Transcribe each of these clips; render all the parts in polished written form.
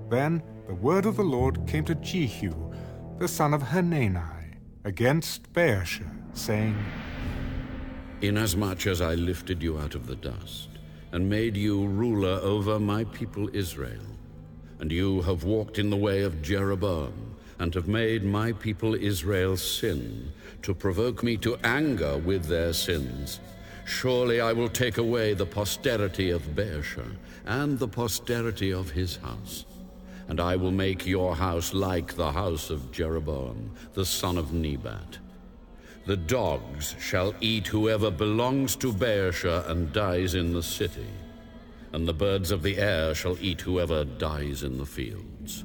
Then the word of the Lord came to Jehu, the son of Hanani, against Baasha, saying, Inasmuch as I lifted you out of the dust, and made you ruler over my people Israel, and you have walked in the way of Jeroboam, and have made my people Israel sin, to provoke me to anger with their sins, surely I will take away the posterity of Baasha, and the posterity of his house. And I will make your house like the house of Jeroboam, the son of Nebat. The dogs shall eat whoever belongs to Baasha and dies in the city, and the birds of the air shall eat whoever dies in the fields.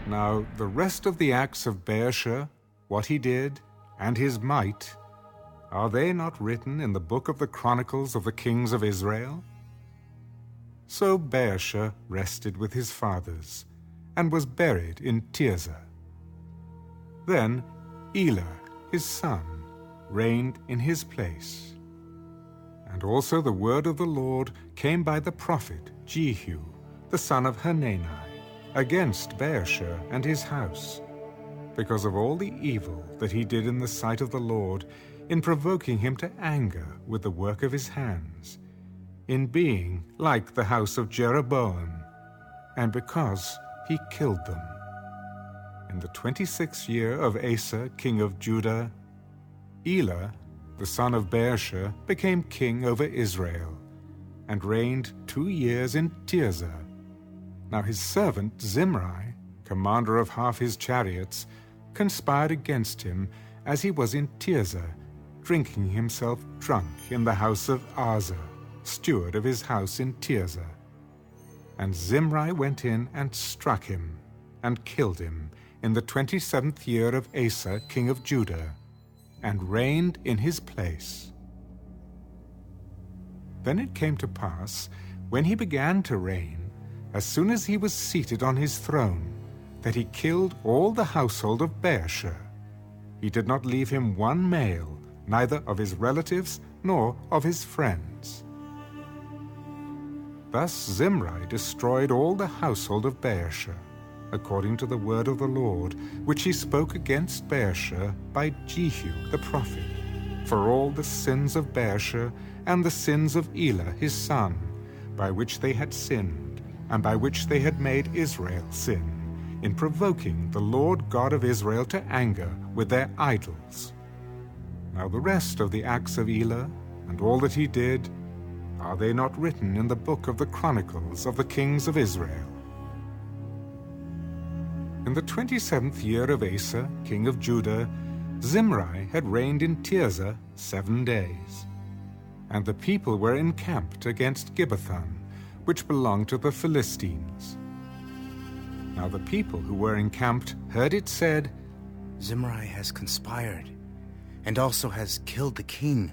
Now the rest of the acts of Baasha, what he did, and his might, are they not written in the book of the Chronicles of the kings of Israel? So Baasha rested with his fathers, and was buried in Tirzah. Then Elah, his son, reigned in his place. And also the word of the Lord came by the prophet Jehu, the son of Hanani, against Baasha and his house, because of all the evil that he did in the sight of the Lord, in provoking him to anger with the work of his hands, in being like the house of Jeroboam, and because he killed them. In the 26th year of Asa, king of Judah, Elah, the son of Baasha, became king over Israel, and reigned 2 years in Tirzah. Now his servant Zimri, commander of half his chariots, conspired against him as he was in Tirzah, drinking himself drunk in the house of Asa, steward of his house in Tirzah. And Zimri went in and struck him, and killed him, in the 27th year of Asa, king of Judah, and reigned in his place. Then it came to pass, when he began to reign, as soon as he was seated on his throne, that he killed all the household of Baasha. He did not leave him one male, neither of his relatives nor of his friends. Thus Zimri destroyed all the household of Baasha, according to the word of the Lord, which he spoke against Baasha by Jehu the prophet, for all the sins of Baasha and the sins of Elah his son, by which they had sinned, and by which they had made Israel sin, in provoking the Lord God of Israel to anger with their idols. Now the rest of the acts of Elah, and all that he did, are they not written in the book of the Chronicles of the kings of Israel? In the 27th year of Asa, king of Judah, Zimri had reigned in Tirzah 7 days. And the people were encamped against Gibbethon, which belonged to the Philistines. Now the people who were encamped heard it said, Zimri has conspired, and also has killed the king.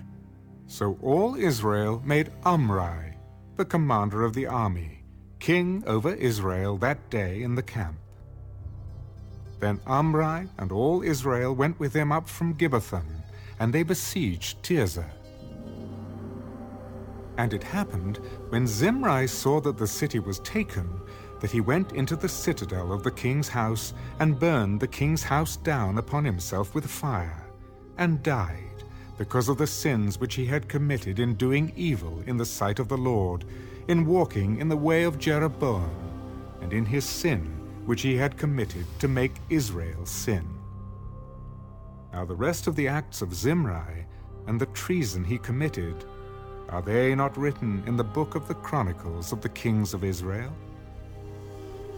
So all Israel made Omri, the commander of the army, king over Israel that day in the camp. Then Omri and all Israel went with him up from Gibbethon, and they besieged Tirzah. And it happened, when Zimri saw that the city was taken, that he went into the citadel of the king's house, and burned the king's house down upon himself with fire, and died, because of the sins which he had committed in doing evil in the sight of the Lord, in walking in the way of Jeroboam, and in his sin which he had committed to make Israel sin. Now the rest of the acts of Zimri, and the treason he committed, are they not written in the book of the Chronicles of the kings of Israel?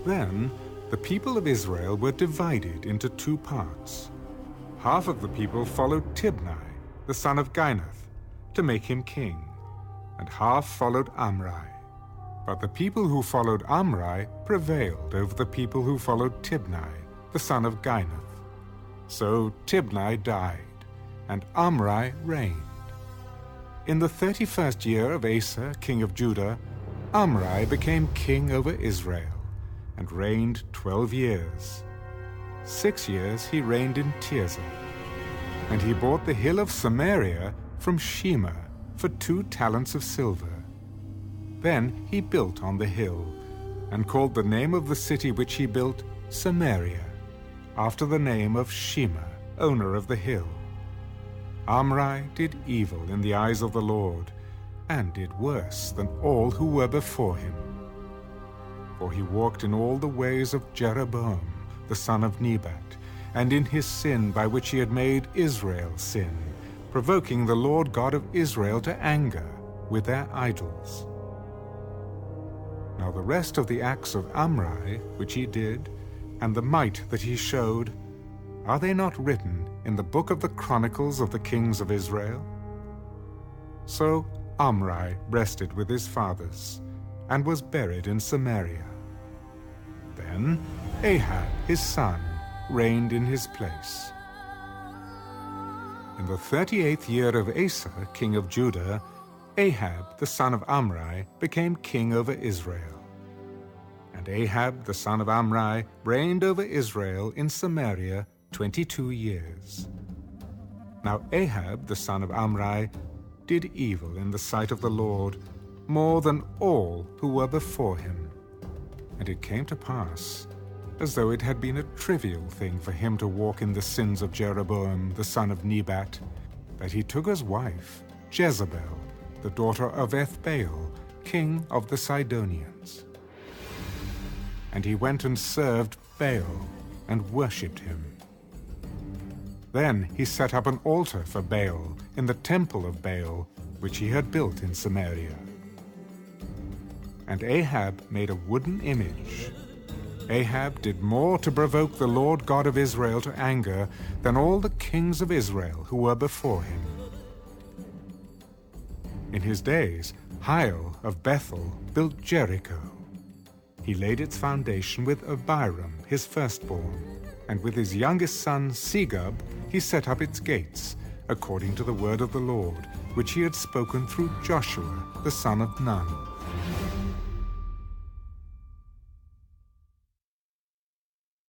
Then the people of Israel were divided into 2 parts. Half of the people followed Tibni, the son of Ginath, to make him king, and half followed Omri. But the people who followed Omri prevailed over the people who followed Tibni, the son of Ginath. So Tibni died, and Omri reigned. In the 31st year of Asa, king of Judah, Omri became king over Israel, and reigned 12 years. 6 years he reigned in Tirzah. And he bought the hill of Samaria from Shema for 2 talents of silver. Then he built on the hill, and called the name of the city which he built Samaria, after the name of Shema, owner of the hill. Omri did evil in the eyes of the Lord, and did worse than all who were before him. For he walked in all the ways of Jeroboam, the son of Nebat, and in his sin by which he had made Israel sin, provoking the Lord God of Israel to anger with their idols. Now the rest of the acts of Omri, which he did, and the might that he showed, are they not written in the book of the Chronicles of the kings of Israel? So Omri rested with his fathers, and was buried in Samaria. Then Ahab his son reigned in his place. In the 38th year of Asa, king of Judah, Ahab the son of Omri became king over Israel. And Ahab the son of Omri reigned over Israel in Samaria 22 years. Now Ahab the son of Omri did evil in the sight of the Lord, more than all who were before him. And it came to pass, as though it had been a trivial thing for him to walk in the sins of Jeroboam the son of Nebat, that he took as wife Jezebel, the daughter of Ethbaal, king of the Sidonians. And he went and served Baal, and worshipped him. Then he set up an altar for Baal in the temple of Baal, which he had built in Samaria. And Ahab made a wooden image. Ahab did more to provoke the Lord God of Israel to anger than all the kings of Israel who were before him. In his days, Hiel of Bethel built Jericho. He laid its foundation with Abiram, his firstborn, and with his youngest son Segub he set up its gates, according to the word of the Lord, which he had spoken through Joshua the son of Nun.